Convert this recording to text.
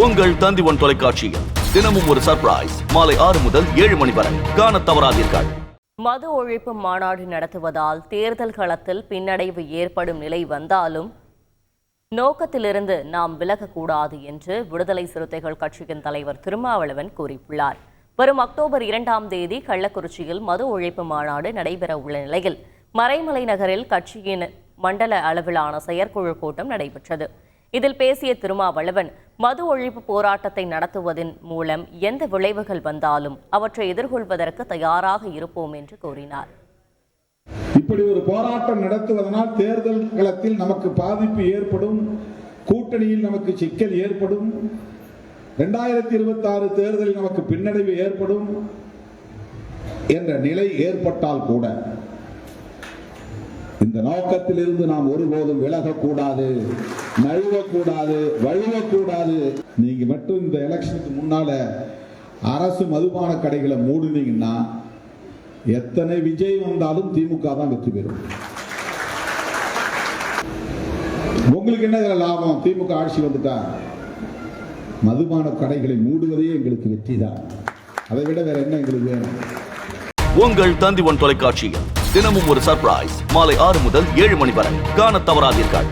உங்கள் தந்தி1 தொலைக்காட்சியில் தினமும் ஒரு சர்ப்ரைஸ் மாலை 6 முதல் 7 மணி வரை காணத் தவறாதீர்கள். மது ஒழிப்பு மாநாடு நடத்துவதால் தேர்தல் களத்தில் பின்னடைவு ஏற்படும் நிலை வந்தாலும் நோக்கத்திலிருந்து நாம் விலகக்கூடாது என்று விடுதலை சிறுத்தைகள் கட்சியின் தலைவர் திருமாவளவன் கூறியுள்ளார். வரும் அக்டோபர் 2ஆம் தேதி கள்ளக்குறிச்சியில் மது ஒழிப்பு மாநாடு நடைபெற உள்ள நிலையில் மறைமலை நகரில் கட்சியின் மண்டல அளவிலான செயற்குழு கூட்டம் நடைபெற்றது. இதில் பேசிய திருமாவளவன் மது ஒழிப்பு போராட்டத்தை நடத்துவதன் மூலம் எந்த விளைவுகள் வந்தாலும் அவற்றை எதிர்கொள்வதற்கு தயாராக இருப்போம் என்று கூறினார். இப்படி ஒரு போராட்டம் நடத்துவதனால் தேர்தல் களத்தில் நமக்கு பாதிப்பு ஏற்படும், கூட்டணியில் நமக்கு சிக்கல் ஏற்படும், 2026 தேர்தலில் நமக்கு பின்னடைவு ஏற்படும் என்ற நிலை ஏற்பட்டால் கூட இந்த நோக்கத்தில் இருந்து நாம் ஒருபோதும் விலகக்கூடாது, நழுவக்கூடாது, வழுவக்கூடாது. நீங்க மட்டும் இந்த எலெக்ஷனுக்கு முன்னால அரசு மதுபான கடைகளை மூடுனீங்கன்னா எத்தனை விஜய் வந்தாலும் திமுக தான் வெற்றி பெறும். உங்களுக்கு என்ன லாபம்? திமுக ஆட்சி வந்துட்டா மதுபான கடைகளை மூடுவதே எங்களுக்கு வெற்றி தான். அதை விட வேற என்ன எங்களுக்கு வேணும்? உங்கள் தந்தி1 தொலைக்காட்சியில் தினமும் ஒரு சர்ப்ரைஸ் மாலை 6 முதல் 7 மணி வரை காணத் தவறாதீர்கள்.